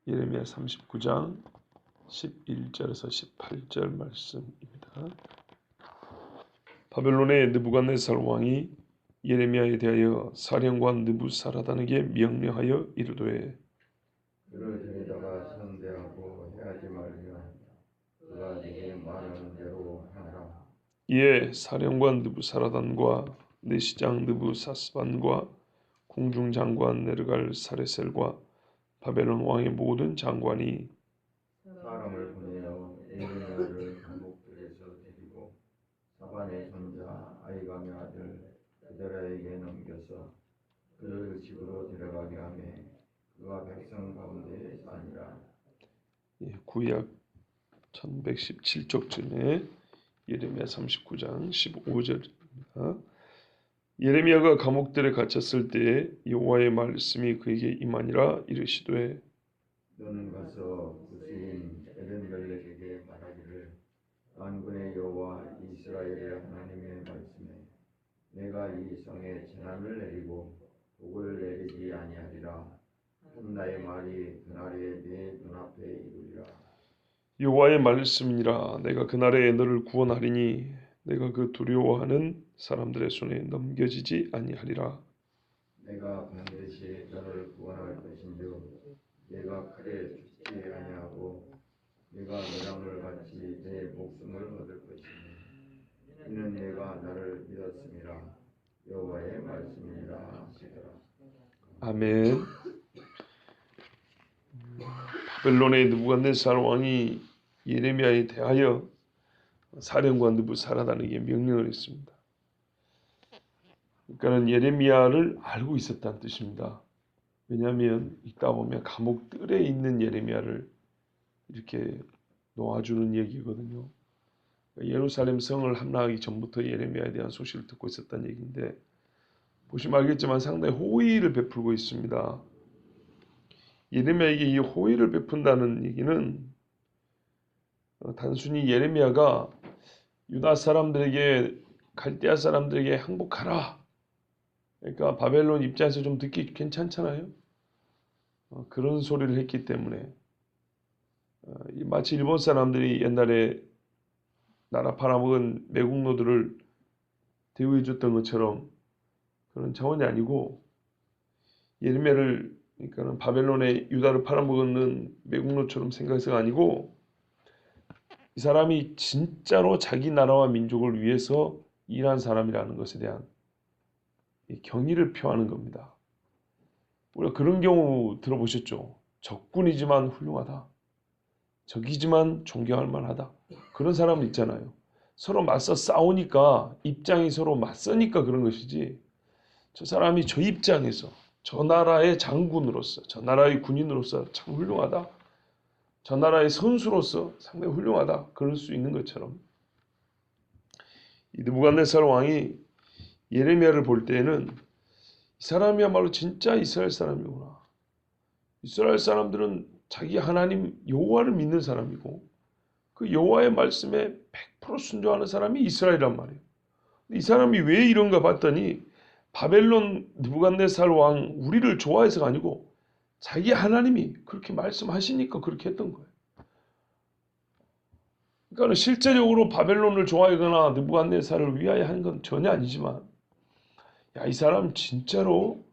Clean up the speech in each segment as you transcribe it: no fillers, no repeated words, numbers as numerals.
예레미야 39장 11절에서 18절 말씀입니다. 바벨론의 느부갓네살 왕이 예레미야에 대하여 사령관 느부사라단에게 명령하여 이르되 그를 데려다가 선대하고 해하지 말며 그가 네게 말하는 대로 하라. 이에 사령관 느부사라단과 내시장 느부사스반과 궁중장관 네르갈 사레셀과 바벨론 왕의 모든 장관이 사람을 보내어 예레미야를 감옥들에서 데리고 사반의 손자 아이감의 아들 그드라에게 넘겨서 그를 집으로 데려가게 하며 그가 백성 가운데 사니라. 구약 1117쪽쯤에 예레미야 39장 15절입니다. 예레미야가 감옥들에 갇혔을 때에 여호와의 말씀이 그에게 임하니라. 이르시되 너는 가서 구스인 에벤멜렉에게 말하기를 만군의 여호와 이스라엘의 하나님의 말씀에 내가 이 성에 재난을 내리고 복을 내리지 아니하리라. 한 나의 말이 그날에 네 눈앞에 이루리라. 여호와의 말씀이니라. 내가 그날에 너를 구원하리니 내가 그 두려워하는 사람들의 손에 넘겨지지 아니하리라. 내가 반드시 너를 구원할 것인즉 내가 칼에 죽지 아니하고 내가 너랑을 같이 내 목숨을 얻을 것이니 이는 내가 나를 믿었음이라. 여호와의 말씀이니라 하시더라. 아멘. 바벨론의 느부갓네살 왕이 예레미야에 대하여 사령관 느부사라단에게 명령을 했습니다. 그러니까 예레미야를 알고 있었다는 뜻입니다. 왜냐하면 읽다 보면 감옥들에 있는 예레미야를 이렇게 놓아주는 얘기거든요. 예루살렘 성을 함락하기 전부터 예레미야에 대한 소식을 듣고 있었다는 얘기인데, 보시면 알겠지만 상당히 호의를 베풀고 있습니다. 예레미야에게 이 호의를 베푼다는 얘기는 단순히 예레미야가 유다 사람들에게, 갈대아 사람들에게 항복하라, 그러니까 바벨론 입장에서 좀 듣기 괜찮잖아요. 그런 소리를 했기 때문에 마치 일본 사람들이 옛날에 나라 팔아먹은 매국노들을 대우해 줬던 것처럼 그런 차원이 아니고, 예레미야를 그러니까 바벨론의 유다를 팔아먹는 매국노처럼 생각해서가 아니고, 이 사람이 진짜로 자기 나라와 민족을 위해서 일한 사람이라는 것에 대한 경의를 표하는 겁니다. 우리가 그런 경우 들어보셨죠? 적군이지만 훌륭하다, 적이지만 존경할 만하다, 그런 사람은 있잖아요. 서로 맞서 싸우니까, 입장이 서로 맞서니까 그런 것이지, 저 사람이 저 입장에서 저 나라의 장군으로서, 저 나라의 군인으로서 참 훌륭하다, 저 나라의 선수로서 상당히 훌륭하다, 그럴 수 있는 것처럼 이 느부갓네살 왕이 예레미야를 볼 때에는 이 사람이야말로 진짜 이스라엘 사람이구나. 이스라엘 사람들은 자기 하나님 여호와를 믿는 사람이고, 그 여호와의 말씀에 100% 순종하는 사람이 이스라엘이란 말이에요. 이 사람이 왜 이런가 봤더니 바벨론 느부갓네살 왕 우리를 좋아해서가 아니고 자기 하나님이 그렇게 말씀하시니까 그렇게 했던 거예요. 그러니까 실제적으로 바벨론을 좋아하거나 느부갓네살을 위하여 하는 건 전혀 아니지만, 야, 이 사람 진짜로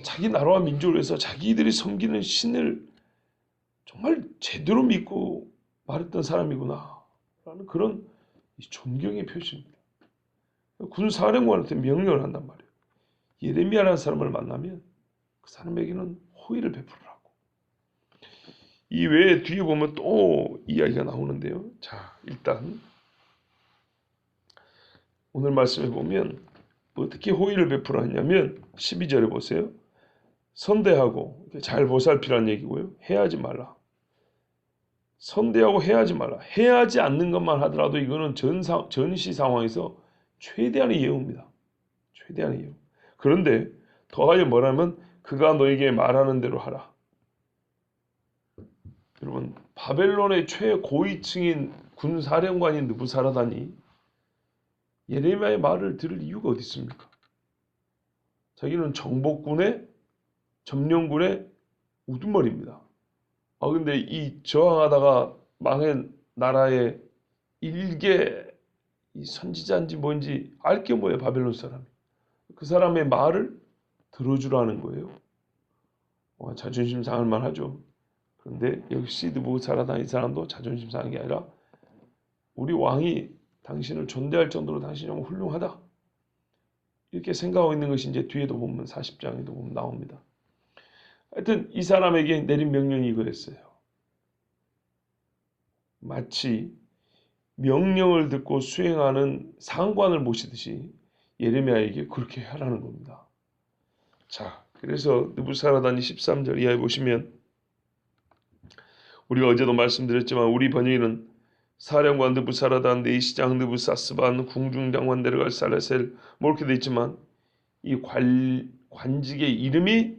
자기 나라와 민족을 위해서 자기들이 섬기는 신을 정말 제대로 믿고 말했던 사람이구나 라는 그런 존경의 표시입니다. 군사령관한테 명령을 한단 말이에요. 예레미야라는 사람을 만나면 그 사람에게는 호의를 베풀으라고. 이 외에 뒤에 보면 또 이야기가 나오는데요. 자, 일단 오늘 말씀에 보면 어떻게 호의를 베풀었냐면 12절에 보세요. 선대하고, 잘 보살피라는 얘기고요. 해하지 말라. 선대하고 해하지 말라. 해하지 않는 것만 하더라도 이거는 전시 상황에서 최대한의 예우입니다. 최대한의 예우. 그런데 더하여 뭐라면 그가 너에게 말하는 대로 하라. 여러분, 바벨론의 최고위층인 군사령관인 느부사라단이 예레미야의 말을 들을 이유가 어디 있습니까? 자기는 정복군의 점령군의 우두머리입니다. 근데 이 저항하다가 망한 나라의 일개 이 선지자인지 뭔지 알 게 뭐예요, 바벨론 사람이. 그 사람의 말을 들어주라는 거예요. 자존심 상할 만하죠. 그런데 역시 느부갓네살 이 사람도 자존심 상한 게 아니라 우리 왕이 당신을 존대할 정도로 당신이 너무 훌륭하다. 이렇게 생각하고 있는 것이 이제 뒤에도 보면 40장에도 보면 나옵니다. 하여튼 이 사람에게 내린 명령이 이거였어요. 마치 명령을 듣고 수행하는 상관을 모시듯이 예레미야에게 그렇게 하라는 겁니다. 자, 그래서 느부사라단이 13절 이하에 보시면 우리가 어제도 말씀드렸지만 우리 번역에는 사령관 느부사라단, 내시장 느부사스반, 궁중장관 데르갈 살레셀 뭐 이렇게 돼 있지만 이 관직의 이름이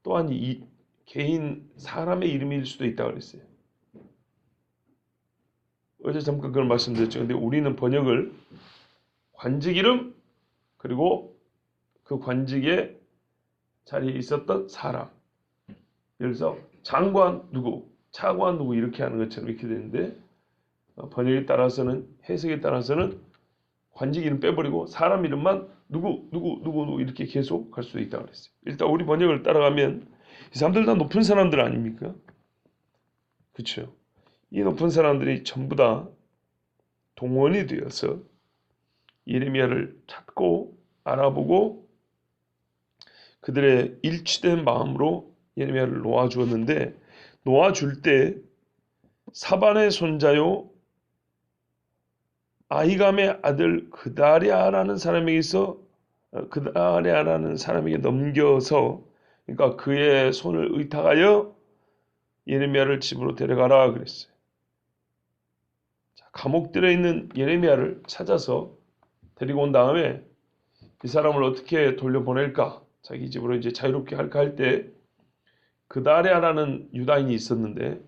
또한 이 개인 사람의 이름일 수도 있다고 그랬어요. 어제 잠깐 그런 말씀드렸죠. 근데 우리는 번역을 관직 이름 그리고 그 관직에 자리에 있었던 사람, 예를 들어서 장관 누구, 차관 누구 이렇게 하는 것처럼 이렇게 되는데 번역에 따라서는 해석에 따라서는 관직 이름 빼버리고 사람 이름만 누구 이렇게 계속 갈 수도 있다고 그랬어요. 일단 우리 번역을 따라가면 이 사람들 다 높은 사람들 아닙니까? 그렇죠? 이 높은 사람들이 전부 다 동원이 되어서 예레미야를 찾고 알아보고 그들의 일치된 마음으로 예레미야를 놓아주었는데 놓아줄 때 사반의 손자요 아히감의 아들 그다랴라는 사람에게 넘겨서 그러니까 그의 손을 의탁하여 예레미야를 집으로 데려가라 그랬어요. 감옥들에 있는 예레미야를 찾아서 데리고 온 다음에 이 사람을 어떻게 돌려보낼까? 자기 집으로 이제 자유롭게 할까 할 때 그다랴라는 유다인이 있었는데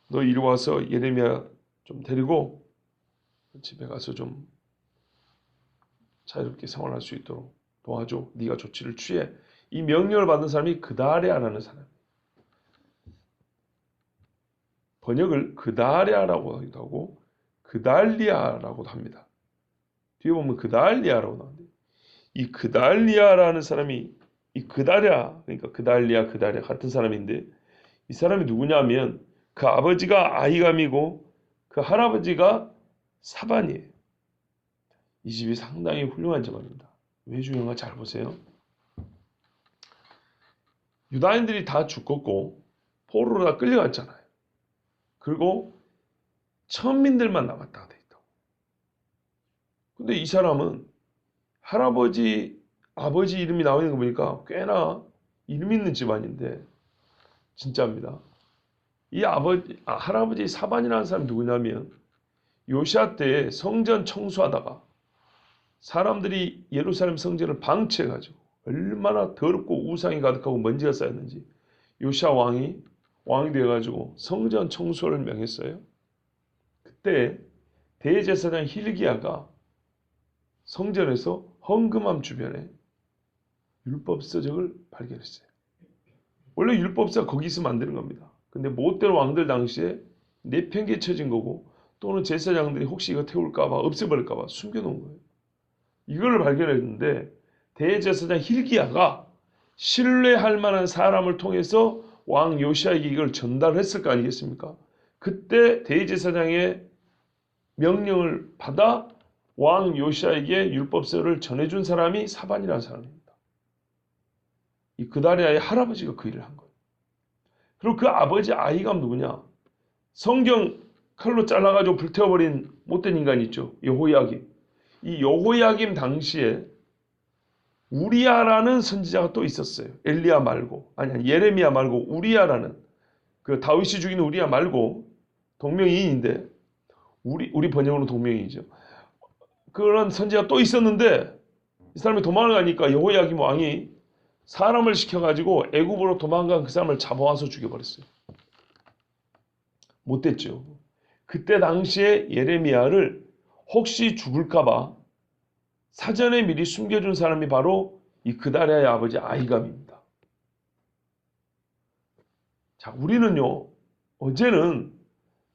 너 이리 와서 예레미야 좀 데리고 집에 가서 좀 자유롭게 생활할 수 있도록 도와줘. 네가 조치를 취해. 이 명령을 받은 사람이 그다랴라는 사람. 번역을 그다랴라고 하기도 하고 그달리아라고도 합니다. 뒤에 보면 그달리아라고 나오는데 이 그달리아라는 사람이 이 그다랴 그러니까 그달리아 같은 사람인데 이 사람이 누구냐면 그 아버지가 아히감이고 그 할아버지가 사반이에요. 이 집이 상당히 훌륭한 집안입니다. 왜 중요한가 잘 보세요. 유다인들이 다 죽었고 포로로 다 끌려갔잖아요. 그리고 천민들만 남았다고 돼 있다고. 근데 이 사람은 할아버지, 아버지 이름이 나오는 거 보니까 꽤나 이름 있는 집안인데 진짜입니다. 이 할아버지 사반이라는 사람이 누구냐면 요시아 때 성전 청소하다가 사람들이 예루살렘 성전을 방치해가지고 얼마나 더럽고 우상이 가득하고 먼지가 쌓였는지 요시아 왕이 되어가지고 성전 청소를 명했어요. 그때 대제사장 hil기야가 성전에서 헌금함 주변에 율법서적을 발견했어요. 원래 율법서가 거기 있으면 안 되는 겁니다. 근데 못된 왕들 당시에 내팽개 쳐진 거고 또는 제사장들이 혹시 이거 태울까봐 없애버릴까봐 숨겨놓은 거예요. 이걸 발견했는데 대제사장 hil기야가 신뢰할 만한 사람을 통해서 왕 요시아에게 이걸 전달했을 거 아니겠습니까? 그때 대제사장의 명령을 받아 왕 요시아에게 율법서를 전해준 사람이 사반이라는 사람입니다. 이 그다랴의 할아버지가 그 일을 한 거예요. 그리고 그 아버지 아히감 누구냐? 성경 칼로 잘라가지고 불태워버린 못된 인간이 있죠. 여호야김. 이 여호야김 당시에 우리야라는 선지자가 또 있었어요. 엘리야 말고 아니 예레미야 말고 우리야라는 그 다윗이 죽인 우리야 말고 동명이인인데 우리 번역으로 동명이죠. 그런 선지자가 또 있었는데 이 사람이 도망을 가니까 여호야김 왕이 사람을 시켜가지고 애굽으로 도망간 그 사람을 잡아와서 죽여버렸어요. 못됐죠. 그때 당시에 예레미야를 혹시 죽을까봐 사전에 미리 숨겨준 사람이 바로 이 그다랴의 아버지 아히감입니다. 자, 우리는요 어제는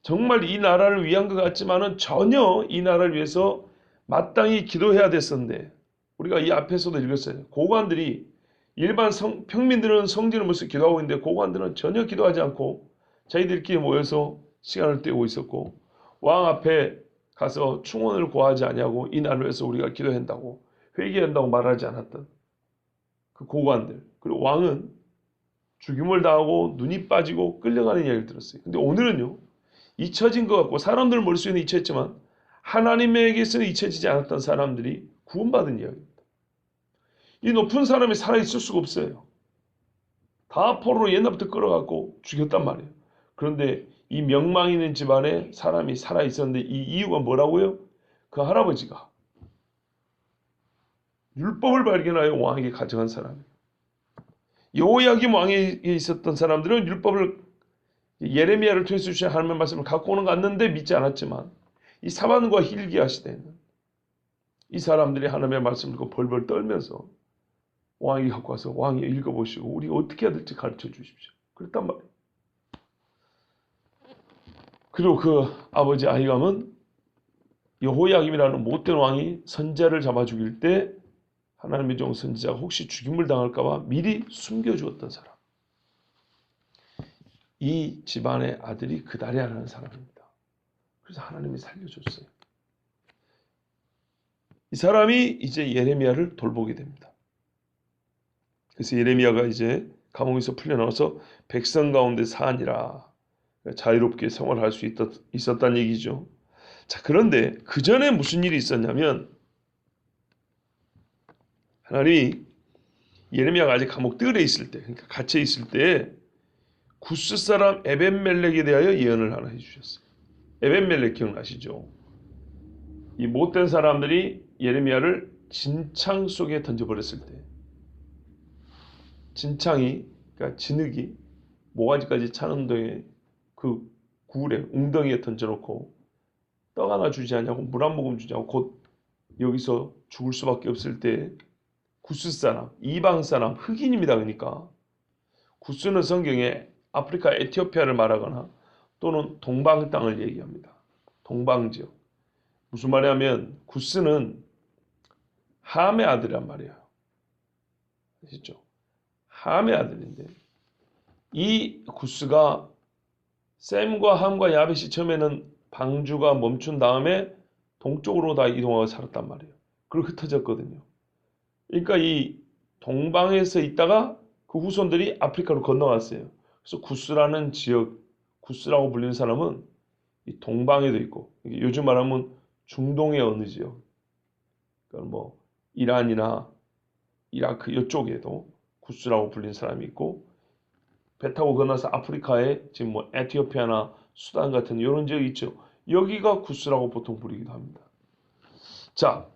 정말 이 나라를 위한 것 같지만은 전혀 이 나라를 위해서 마땅히 기도해야 됐었는데, 우리가 이 앞에서도 읽었어요. 고관들이 일반 평민들은 성전을 모여서 기도하고 있는데 고관들은 전혀 기도하지 않고 자기들끼리 모여서 시간을 때우고 있었고, 왕 앞에 가서 충원을 구하지 아니하고 이 나라를 위해서 우리가 기도한다고 회개한다고 말하지 않았던 그 고관들, 그리고 왕은 죽임을 당하고 눈이 빠지고 끌려가는 이야기를 들었어요. 근데 오늘은요, 잊혀진 것 같고 사람들 머릿속에는 잊혀졌지만 하나님에게서는 잊혀지지 않았던 사람들이 구원받은 이야기입니다. 이 높은 사람이 살아있을 수가 없어요. 다 포로로 옛날부터 끌어갖고 죽였단 말이에요. 그런데 이 명망 있는 집안에 사람이 살아있었는데 이 이유가 뭐라고요? 그 할아버지가 율법을 발견하여 왕에게 가져간 사람이에요. 여호야김 왕에게 있었던 사람들은 율법을 예레미야를 통해서 주신 하나님의 말씀을 갖고 오는 것 같는데 믿지 않았지만, 이 사반과 hil기야 시대에는 이 사람들이 하나님의 말씀을 듣고 벌벌 떨면서 왕에게 갖고 와서 왕이 읽어보시고 우리가 어떻게 해야 될지 가르쳐 주십시오. 그랬단 말이에요. 그리고 그 아버지 아히감은 여호야김이라는 못된 왕이 선지자를 잡아 죽일 때 하나님의 종 선지자가 혹시 죽임을 당할까 봐 미리 숨겨주었던 사람. 이 집안의 아들이 그다리아라는 사람입니다. 그래서 하나님이 살려줬어요. 이 사람이 이제 예레미야를 돌보게 됩니다. 그래서 예레미야가 이제 감옥에서 풀려나와서 백성 가운데 사니라, 자유롭게 생활할 수 있었다는 얘기죠. 자, 그런데 그 전에 무슨 일이 있었냐면, 하나님이 예레미야가 아직 감옥 뜰에 있을 때, 그러니까 갇혀 있을 때 구스 사람 에벤멜렉에 대하여 예언을 하나 해주셨어요. 에벤멜렉 기억나시죠? 이 못된 사람들이 예레미야를 진창 속에 던져버렸을 때, 진창이, 그러니까 진흙이 모가지까지 차는 동에 그 굴에 웅덩이에 던져놓고 떡 하나 주지 않냐고 물 한 모금 주지 않고 곧 여기서 죽을 수밖에 없을 때 구스 사람, 이방 사람, 흑인입니다. 그러니까 구스는 성경에 아프리카 에티오피아를 말하거나 또는 동방 땅을 얘기합니다. 동방 지역. 무슨 말이냐면 구스는 함의 아들이란 말이에요. 아시죠? 함의 아들인데 이 구스가 셈과 함과 야벳이 처음에는 방주가 멈춘 다음에 동쪽으로 다 이동하고 살았단 말이에요. 그리고 흩어졌거든요. 그러니까 이 동방에서 있다가 그 후손들이 아프리카로 건너갔어요. 그래서 구스라는 지역, 구스라고 불리는 사람은 이 동방에도 있고, 요즘 말하면 중동의 어느 지역, 그러니까 뭐 이란이나 이라크 이쪽에도 구스라고 불리는 사람이 있고, 배 타고 건너서 아프리카에 지금 뭐 에티오피아나 수단 같은 이런 지역이 있죠. 여기가 구스라고 보통 부르기도 합니다. 자,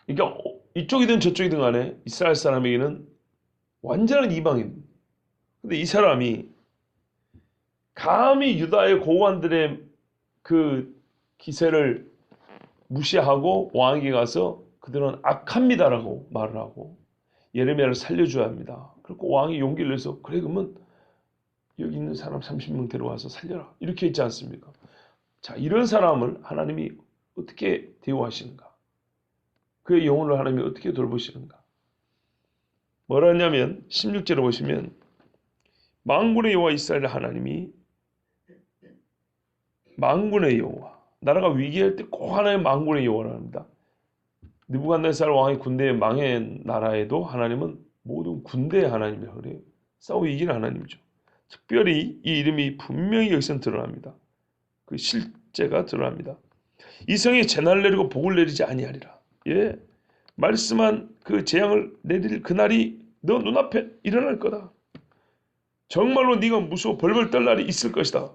그러니까 이쪽이든 저쪽이든 간에 이스라엘 사람에게는 완전한 이방인. 근데 이 사람이 감히 유다의 고관들의 그 기세를 무시하고 왕에게 가서 그들은 악합니다라고 말을 하고 예레미야를 살려줘야 합니다. 그리고 왕이 용기를 내서 그래 그러면 여기 있는 사람 30명 데려와서 살려라. 이렇게 했지 않습니까? 자, 이런 사람을 하나님이 어떻게 대우하시는가? 그의 영혼을 하나님이 어떻게 돌보시는가? 뭐라 했냐면 16절에 보시면 만군의 여호와 이스라엘 하나님이 만군의 여호와, 나라가 위기할 때 꼭 하나님 만군의 여호와를 합니다. 느부갓네살 왕의 군대에 망한 나라에도 하나님은 모든 군대의 하나님이라고 그래요. 싸워 이기는 하나님이죠. 특별히 이 이름이 분명히 여기서 드러납니다. 그 실제가 드러납니다. 이 성에 재난을 내리고 복을 내리지 아니하리라. 예, 말씀한 그 재앙을 내릴 그날이 너 눈앞에 일어날 거다. 정말로 네가 무서워 벌벌 떨 날이 있을 것이다.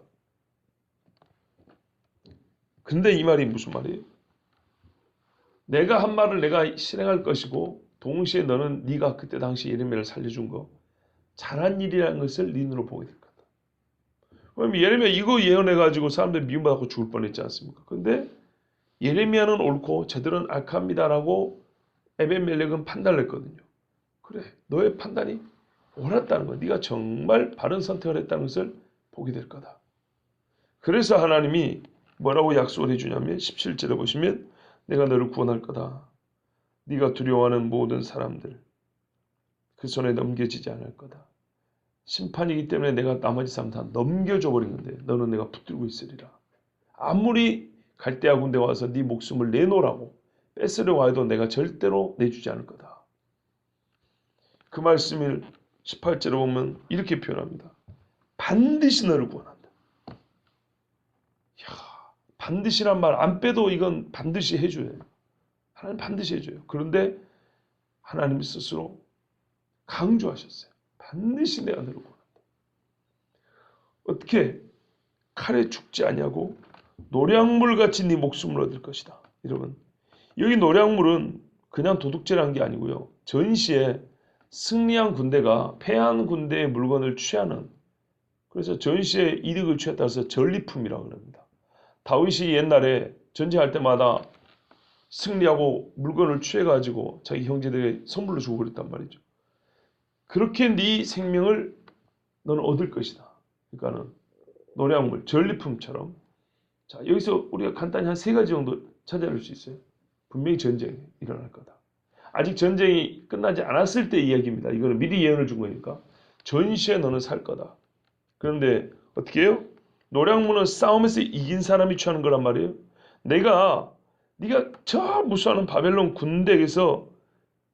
근데 이 말이 무슨 말이에요? 내가 한 말을 내가 실행할 것이고 동시에 너는 네가 그때 당시 예레미야를 살려준 거 잘한 일이라는 것을 네 눈으로 보게 될 거다. 왜냐면 예레미야 이거 예언해가지고 사람들 미움받고 죽을 뻔했지 않습니까? 근데 예레미야는 옳고 저들은 악합니다라고 에벤멜렉은 판단을 했거든요. 그래, 너의 판단이 옳았다는 거, 네가 정말 바른 선택을 했다는 것을 보게 될 거다. 그래서 하나님이 뭐라고 약속을 해주냐면 17절에 보시면 내가 너를 구원할 거다. 네가 두려워하는 모든 사람들 그 손에 넘겨지지 않을 거다. 심판이기 때문에 내가 나머지 사람 다 넘겨줘 버린 건데 너는 내가 붙들고 있으리라. 아무리 갈대아 군대 와서 네 목숨을 내놓으라고 뺏으려고 해도 내가 절대로 내주지 않을 거다. 그 말씀을 18절에 보면 이렇게 표현합니다. 반드시 너를 구원한다. 이야, 반드시란 말 안 빼도 이건 반드시 해줘요. 하나님 반드시 해줘요. 그런데 하나님 스스로 강조하셨어요. 반드시 내가 너를 구원한다. 어떻게 칼에 죽지 아니하고 노량물같이 네 목숨을 얻을 것이다. 여러분, 여기 노량물은 그냥 도둑질한 게 아니고요. 전시에 승리한 군대가 패한 군대의 물건을 취하는, 그래서 전시에 이득을 취했다 해서 전리품이라고 합니다. 다윗이 옛날에 전쟁할 때마다 승리하고 물건을 취해가지고 자기 형제들에게 선물로 주고 그랬단 말이죠. 그렇게 네 생명을 너는 얻을 것이다. 그러니까는 노량물, 전리품처럼. 자, 여기서 우리가 간단히 한 세 가지 정도 찾아낼 수 있어요. 분명히 전쟁이 일어날 거다. 아직 전쟁이 끝나지 않았을 때 이야기입니다. 이거는 미리 예언을 준 거니까. 전시에 너는 살 거다. 그런데 어떻게 해요? 노량물은 싸움에서 이긴 사람이 취하는 거란 말이에요. 네가 저 무수하는 바벨론 군대에서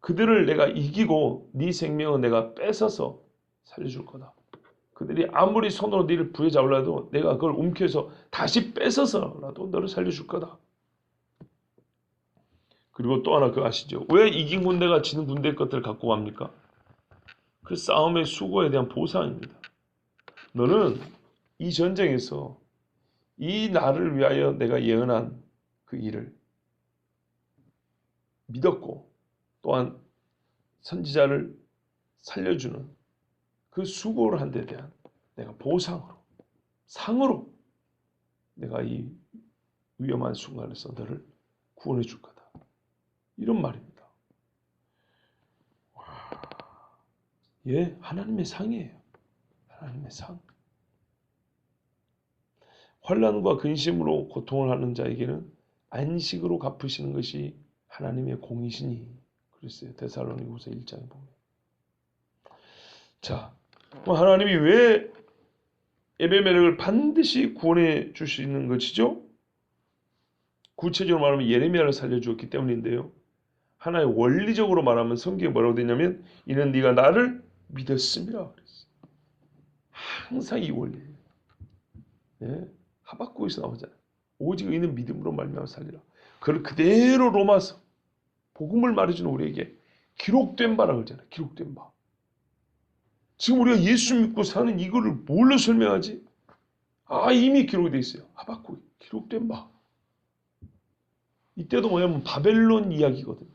그들을 내가 이기고 네 생명은 내가 뺏어서 살려줄 거다. 그들이 아무리 손으로 너를 부여잡으려도 내가 그걸 움켜서 다시 뺏어서라도 너를 살려줄 거다. 그리고 또 하나 그거 아시죠? 왜 이긴 군대가 지는 군대의 것들을 갖고 갑니까? 그 싸움의 수고에 대한 보상입니다. 너는 이 전쟁에서 이 나를 위하여 내가 예언한 그 일을 믿었고 또한 선지자를 살려주는 그 수고를 한 데 대한 내가 보상으로, 상으로 내가 이 위험한 순간에서 너를 구원해 줄 거다. 이런 말입니다. 예, 하나님의 상이에요. 하나님의 상. 환난과 근심으로 고통을 하는 자에게는 안식으로 갚으시는 것이 하나님의 공이시니 그랬어요. 데살로니가후서 1장에 보면. 자, 하나님이 왜 에베멜렉을 반드시 구원해 주시는 것이죠? 구체적으로 말하면 예레미야를 살려주었기 때문인데요. 하나의 원리적으로 말하면 성경에 뭐라고 되냐면 이는 네가 나를 믿었음이라 그랬어요. 항상 이 원리예요. 예? 하박국에서 나오잖아요. 오직 의인은 믿음으로 말미암아 살리라. 그걸 그대로 로마서 복음을 말해주는 우리에게 기록된 바라고 하잖아요. 기록된 바. 지금 우리가 예수 믿고 사는 이거를 뭘로 설명하지? 아, 이미 기록이 되어 있어요. 하박국에 기록된 바. 이때도 뭐냐면 바벨론 이야기거든요.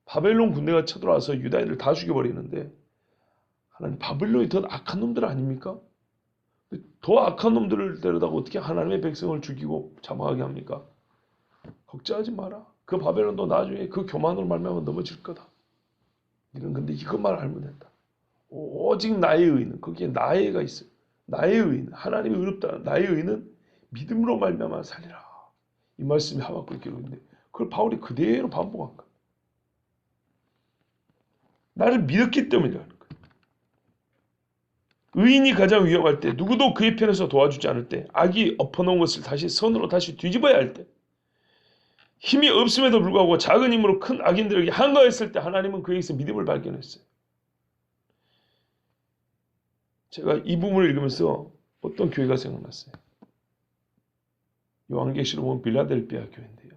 바벨론 군대가 쳐들어와서 유다인을 다 죽여버리는데 하나님 바벨론이 더 악한 놈들 아닙니까? 더 악한 놈들을 데려다가 어떻게 하나님의 백성을 죽이고 잡아가게 합니까? 걱정하지 마라. 그 바벨론도 나중에 그 교만으로 말미암아 넘어질 거다. 이런 건데 이것만 알면 된다. 오직 나의 의는 거기에 나의가 있어요. 나의 의는 하나님이 의롭다. 나의 의는 믿음으로 말미암아 살리라. 이 말씀이 하박국에 기록인데 그걸 바울이 그대로 반복한 거예요. 나를 믿었기 때문이라는 거예요. 의인이 가장 위험할 때 누구도 그의 편에서 도와주지 않을 때 악이 엎어놓은 것을 다시 선으로 다시 뒤집어야 할 때 힘이 없음에도 불구하고 작은 힘으로 큰 악인들에게 한가했을 때 하나님은 그에게서 믿음을 발견했어요. 제가 이 부분을 읽으면서 어떤 교회가 생각났어요. 요한계시록 보면 빌라델비아 교회인데요.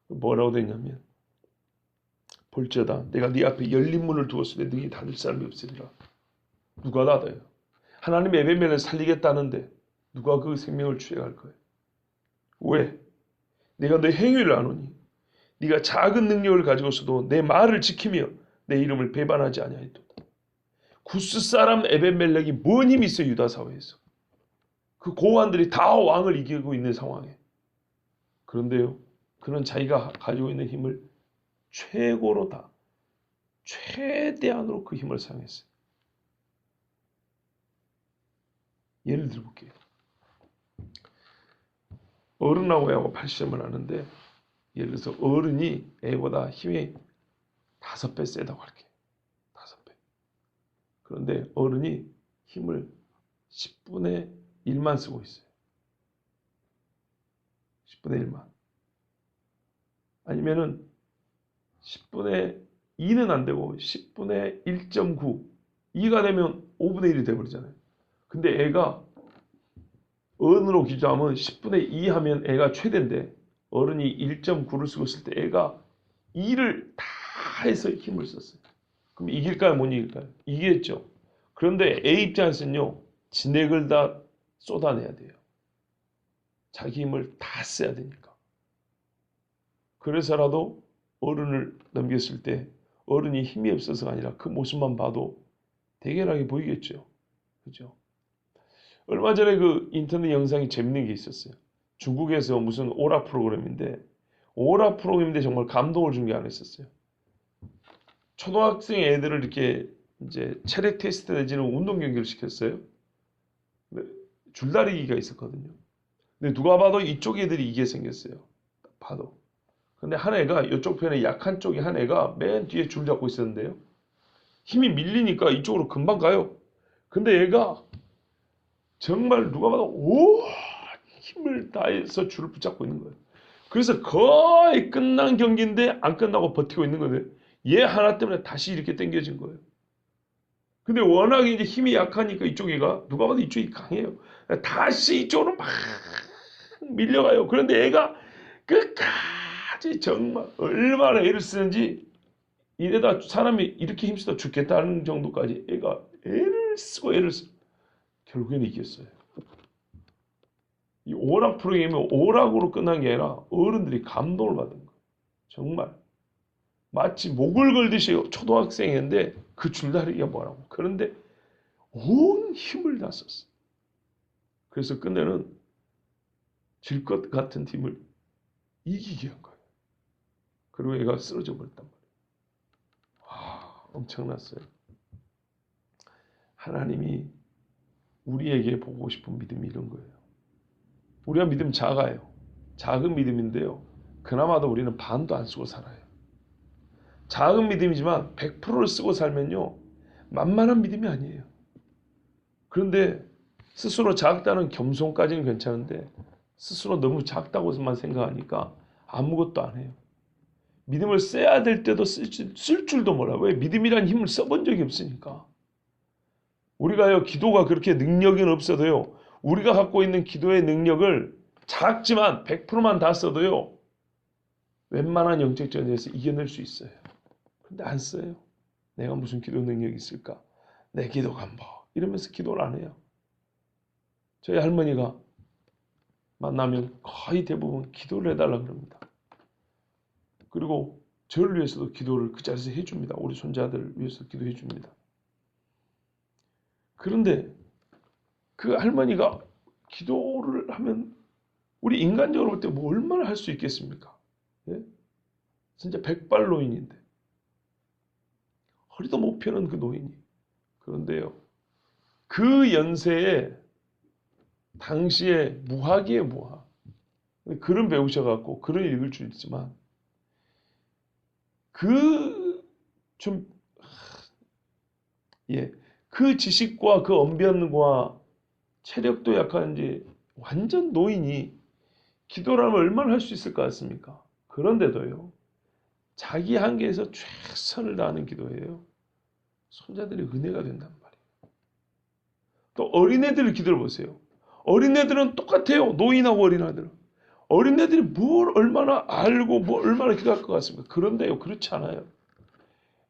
뭐라고 되냐면 볼지어다 내가 네 앞에 열린 문을 두었으되 너희 닫을 사람이 없으리라. 누가 닫아요? 하나님의 에베멜을 살리겠다는데 누가 그 생명을 취해갈 거예요? 왜? 내가 너 행위를 아노니 네가 작은 능력을 가지고서도 내 말을 지키며 내 이름을 배반하지 아니하리로다. 구스 사람 에벤멜렉이 뭔 힘이 있어요? 유다 사회에서. 그 고관들이 다 왕을 이기고 있는 상황에. 그런데요. 그는 자기가 가지고 있는 힘을 최고로 다 최대한으로 그 힘을 사용했어요. 예를 들어볼게요. 어른하고 애하고 팔씨름을 하는데 예를 들어서 어른이 애보다 힘이 5배 세다고 할게요. 5배. 그런데 어른이 힘을 10분의 1만 쓰고 있어요. 10분의 1만. 아니면은 10분의 2는 안 되고 10분의 1.9. 2가 되면 5분의 1이 돼버리잖아요. 근데 애가 어른으로 기준하면 10분의 2 하면 애가 최대인데 어른이 1.9를 쓰고 있을 때 애가 2를 다 해서 힘을 썼어요. 그럼 이길까요? 못 이길까요? 이기겠죠. 그런데 A 입장에서는요. 진액을 다 쏟아내야 돼요. 자기 힘을 다 써야 되니까. 그래서라도 어른을 넘겼을 때 어른이 힘이 없어서가 아니라 그 모습만 봐도 대견하게 보이겠죠. 그죠? 얼마 전에 그 인터넷 영상이 재밌는 게 있었어요. 중국에서 무슨 오라 프로그램인데 오라 프로그램인데 정말 감동을 준 게 하나 있었어요. 초등학생 애들을 이렇게 이제 체력 테스트 내지는 운동 경기를 시켰어요. 줄다리기가 있었거든요. 근데 누가 봐도 이쪽 애들이 이게 생겼어요. 봐도. 근데 한 애가 이쪽 편에 약한 쪽에 한 애가 맨 뒤에 줄 잡고 있었는데요. 힘이 밀리니까 이쪽으로 금방 가요. 근데 얘가 정말 누가 봐도 오 힘을 다해서 줄을 붙잡고 있는 거예요. 그래서 거의 끝난 경기인데 안 끝나고 버티고 있는 거예요. 얘 하나 때문에 다시 이렇게 당겨진 거예요. 근데 워낙에 이제 힘이 약하니까 이쪽이가 누가 봐도 이쪽이 강해요. 다시 이쪽으로 막 밀려가요. 그런데 애가 끝까지 정말 얼마나 애를 쓰는지 이래다 사람이 이렇게 힘쓰다 죽겠다는 정도까지 애가 애를 쓰고 애를 쓰고 결국에는 이겼어요. 이 오락 프로그램이 오락으로 끝난 게 아니라 어른들이 감동을 받은 거예요. 정말 마치 목을 걸듯이 초등학생인데 그 줄다리기가 뭐라고. 그런데 온 힘을 다 썼어. 그래서 끝내는 질 것 같은 팀을 이기게 한 거예요. 그리고 얘가 쓰러져 버렸단 말이에요. 와, 엄청났어요. 하나님이 우리에게 보고 싶은 믿음이 이런 거예요. 우리가 믿음 작아요. 작은 믿음인데요. 그나마도 우리는 반도 안 쓰고 살아요. 작은 믿음이지만 100%를 쓰고 살면요. 만만한 믿음이 아니에요. 그런데 스스로 작다는 겸손까지는 괜찮은데 스스로 너무 작다고만 생각하니까 아무것도 안 해요. 믿음을 써야 될 때도 쓸 줄도 몰라요. 왜? 믿음이란 힘을 써본 적이 없으니까. 우리가요, 기도가 그렇게 능력은 없어도요, 우리가 갖고 있는 기도의 능력을 작지만 100%만 다 써도요, 웬만한 영적 전쟁에서 이겨낼 수 있어요. 근데 안 써요. 내가 무슨 기도 능력이 있을까? 내 기도가 뭐 이러면서 기도를 안 해요. 저희 할머니가 만나면 거의 대부분 기도를 해달라 그럽니다. 그리고 저를 위해서도 기도를 그 자리에서 해줍니다. 우리 손자들 위해서 기도해 줍니다. 그런데 그 할머니가 기도를 하면 우리 인간적으로 볼 때 뭐 얼마나 할 수 있겠습니까? 예? 진짜 백발노인인데 허리도 못 펴는 그 노인이. 그런데요, 그 연세에 당시에 무학이에요, 무학. 글은 배우셔갖고 글을 읽을 줄 있지만 그 좀 예, 그 지식과 그 언변과 체력도 약한지 완전 노인이 기도를 하면 얼마나 할 수 있을 것 같습니까? 그런데도요, 자기 한계에서 최선을 다하는 기도예요. 손자들이 은혜가 된단 말이에요. 또 어린애들 기도를 보세요. 어린애들은 똑같아요. 노인하고 어린아이들은. 어린애들이 뭘 얼마나 알고 뭘 얼마나 기도할 것 같습니까? 그런데요, 그렇지 않아요.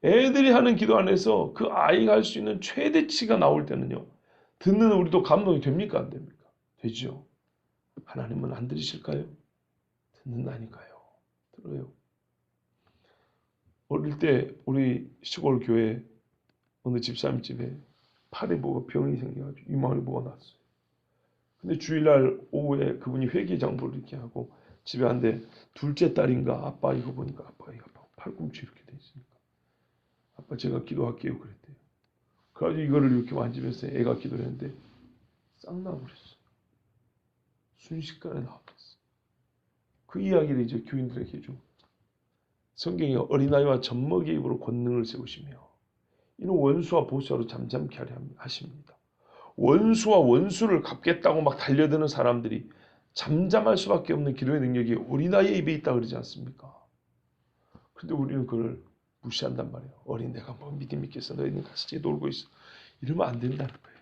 애들이 하는 기도 안에서 그 아이가 할 수 있는 최대치가 나올 때는요, 듣는 우리도 감동이 됩니까? 안 됩니까? 되죠. 하나님은 안 들으실까요? 듣는다니까요. 들어요. 어릴 때 우리 시골 교회 어느 집사님 집에 팔에 뭐가 병이 생겨가지고 유망이 뭐가 났어요. 근데 주일날 오후에 그분이 회개장부를 이렇게 하고 집에 왔는데 둘째 딸인가 아빠 이거 보니까 아빠가 팔꿈치 이렇게 돼 있으니까 아빠 제가 기도할게요 그랬대요. 그래가지고 이거를 이렇게 만지면서 애가 기도했는데 싹 나버렸어요. 순식간에 나버렸어요. 그 이야기를 이제 교인들에게 해주고, 성경이 어린아이와 젖먹이 입으로 권능을 세우시며 이는 원수와 보수하러 잠잠케 하려 하십니다. 원수와 원수를 갚겠다고 막 달려드는 사람들이 잠잠할 수밖에 없는 기도의 능력이 어린아이의 입에 있다 그러지 않습니까? 근데 우리는 그걸 무시한단 말이에요. 어린 내가 뭐 믿음 있겠어. 너희는 같이 놀고 있어. 이러면 안 된다는 거예요.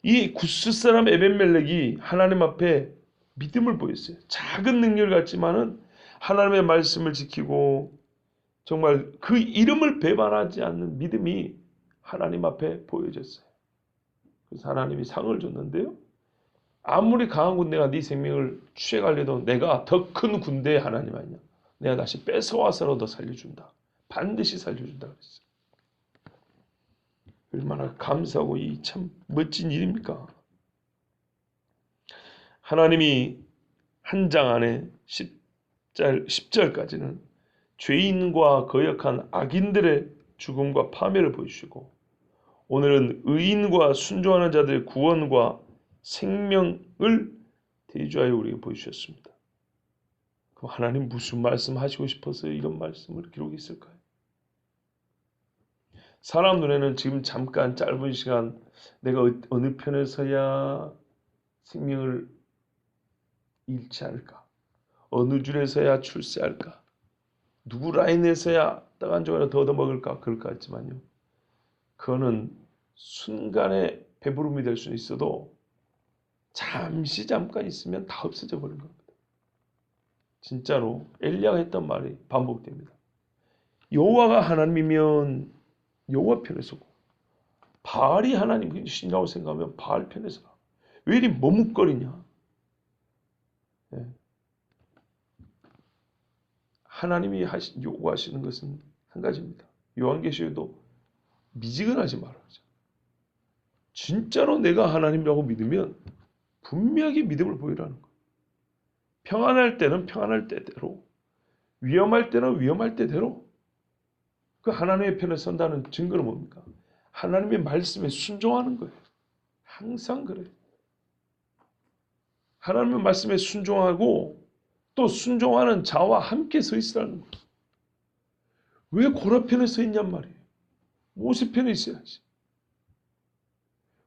이 구스 사람 에벤멜렉이 하나님 앞에 믿음을 보였어요. 작은 능력을 갖지만은 하나님의 말씀을 지키고 정말 그 이름을 배반하지 않는 믿음이 하나님 앞에 보여졌어요. 그래서 하나님이 상을 줬는데요. 아무리 강한 군대가 네 생명을 취해가려도 내가 더 큰 군대의 하나님 아니냐. 내가 다시 뺏어와서라도 살려준다. 반드시 살려준다 그랬어요. 얼마나 감사하고 이 참 멋진 일입니까? 하나님이 한 장 안에 10절까지는 죄인과 거역한 악인들의 죽음과 파멸을 보여주시고 오늘은 의인과 순종하는 자들의 구원과 생명을 대주하여 우리에게 보여주셨습니다. 그럼 하나님 무슨 말씀 하시고 싶어서 이런 말씀을 기록했을까요? 사람 눈에는 지금 잠깐 짧은 시간 내가 어느 편에 서야 생명을 잃지 않을까? 어느 줄에서야 출세할까? 누구 라인에서야 떡 한 조각이라도 더 얻어먹을까? 그럴 것 같지만요. 그거는 순간에 배부름이 될 수는 있어도 잠깐 있으면 다 없어져 버린 겁니다. 진짜로 엘리야가 했던 말이 반복됩니다. 여호와가 하나님이면 여호와 편에 서고 바알이 하나님이시라고 생각하면 바알 편에 서라. 왜 이리 머뭇거리냐? 네. 하나님이 요구하시는 것은 한 가지입니다. 요한계시에도 미지근하지 말아요. 진짜로 내가 하나님이라고 믿으면 분명히 믿음을 보이라는 거예요. 평안할 때는 평안할 때대로, 위험할 때는 위험할 때대로 그 하나님의 편에 선다는 증거는 뭡니까? 하나님의 말씀에 순종하는 거예요. 항상 그래요. 하나님의 말씀에 순종하고 또 순종하는 자와 함께 서 있으라는 거예요. 왜 고라 편에 서 있냔 말이에요. 모세 편에 있어야지.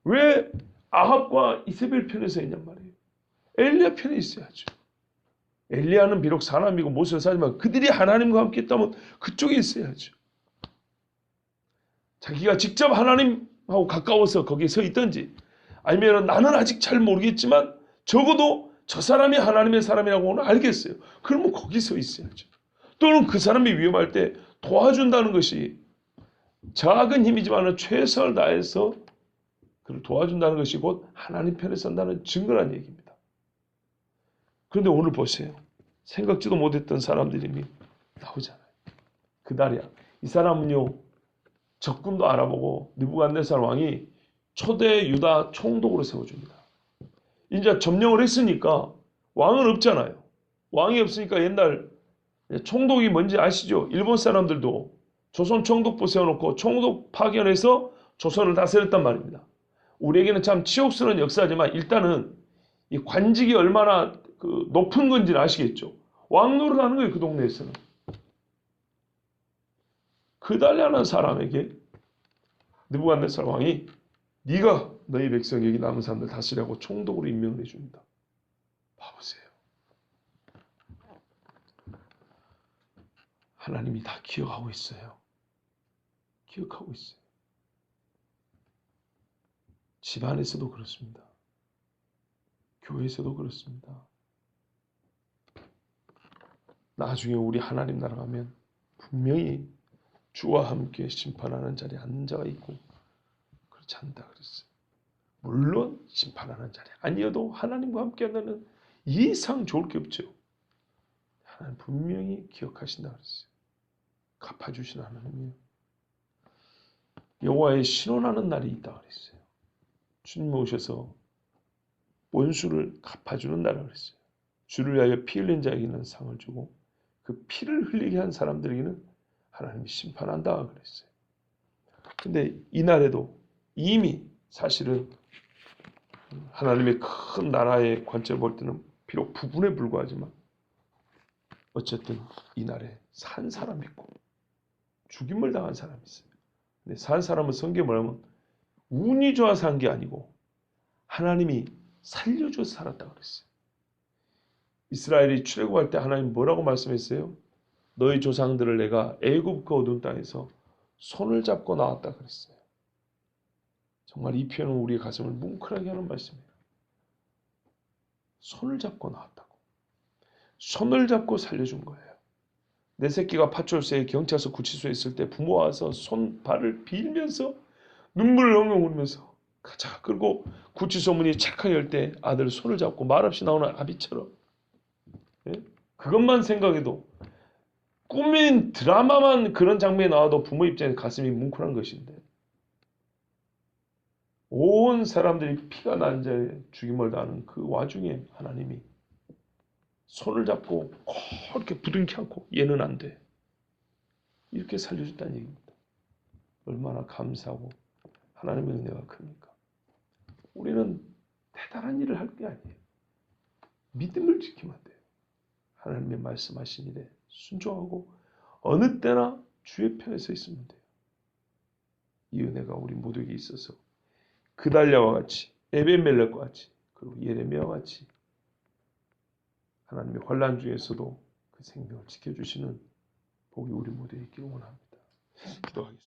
왜 아합과 이세벨 편에 서 있냔 말이에요. 엘리야 편에 있어야죠. 엘리야는 비록 사람이고 모세는 사람이지만 그들이 하나님과 함께 있다면 그쪽에 있어야죠. 자기가 직접 하나님하고 가까워서 거기에 서 있든지 아니면 나는 아직 잘 모르겠지만 적어도 저 사람이 하나님의 사람이라고는 알겠어요. 그러면 거기 서 있어야죠. 또는 그 사람이 위험할 때 도와준다는 것이 작은 힘이지만 최선을 다해서 그를 도와준다는 것이 곧 하나님 편에 선다는 증거란 얘기입니다. 그런데 오늘 보세요. 생각지도 못했던 사람들이 나오잖아요. 그날이야. 이 사람은요. 적군도 알아보고 느부갓네살 왕이 초대 유다 총독으로 세워줍니다. 이제 점령을 했으니까 왕은 없잖아요. 왕이 없으니까 옛날 총독이 뭔지 아시죠? 일본 사람들도 조선 총독부 세워놓고 총독 파견해서 조선을 다스렸단 말입니다. 우리에게는 참 치욕스러운 역사지만 일단은 이 관직이 얼마나 높은 건지는 아시겠죠? 왕 노릇하는 거예요. 그 동네에서는. 그달랴는 사람에게 느부갓네살 왕이 네가 너희 백성 여기 남은 사람들 다스리라고 총독으로 임명을 해줍니다. 봐보세요. 하나님이 다 기억하고 있어요. 기억하고 있어요. 집안에서도 그렇습니다. 교회에서도 그렇습니다. 나중에 우리 하나님 나라 가면 분명히 주와 함께 심판하는 자리에 앉는 자가 있고 그렇지 않다 그랬어요. 물론 심판하는 자리 아니어도 하나님과 함께 한다는 이상 좋을 게 없죠. 하나님 분명히 기억하신다 그랬어요. 갚아주신 하나님이에요. 여호와의 신원하는 날이 있다 그랬어요. 주님 오셔서 원수를 갚아주는 날이라고 그랬어요. 주를 위하여 피 흘린 자에게는 상을 주고 그 피를 흘리게 한 사람들에게는 하나님이 심판한다 그랬어요. 근데 이날에도 이미 사실은 하나님의 큰 나라의 관점을 볼 때는 비록 부분에 불과하지만 어쨌든 이날에 산 사람이 있고 죽임을 당한 사람이 있어요. 근데 산 사람은 성경에 뭐냐면 운이 좋아서 산 게 아니고 하나님이 살려줘서 살았다고 그랬어요. 이스라엘이 출애굽할 때 하나님 뭐라고 말씀했어요? 너희 조상들을 내가 애굽 그 어두운 땅에서 손을 잡고 나왔다 그랬어요. 정말 이 표현은 우리의 가슴을 뭉클하게 하는 말씀이에요. 손을 잡고 나왔다고. 손을 잡고 살려준 거예요. 내 새끼가 파출소에 경찰서 구치소에 있을 때 부모가 와서 손 발을 빌면서 눈물을 엉엉 울면서 가자 끌고 구치소 문이 착하게 열 때 아들 손을 잡고 말없이 나오는 아비처럼 예? 그것만 생각해도 꾸민 드라마만 그런 장면이 나와도 부모 입장에서 가슴이 뭉클한 것인데 온 사람들이 피가 난 자에 죽임을 당하는 그 와중에 하나님이 손을 잡고 그렇게 부둥켜 안고 얘는 안 돼. 이렇게 살려줬다는 얘기입니다. 얼마나 감사하고 하나님의 은혜가 큽니까? 우리는 대단한 일을 할 게 아니에요. 믿음을 지키면 돼요. 하나님의 말씀하신 일에 순종하고 어느 때나 주의 편에 서 있으면 돼요. 이 은혜가 우리 모두에게 있어서 그달랴와 같이 에벤멜렉과 같이 그리고 예레미야와 같이 하나님의 환난 중에서도 그 생명을 지켜주시는 복이 우리 모두에 있기를 원합니다. 기도하겠습니다.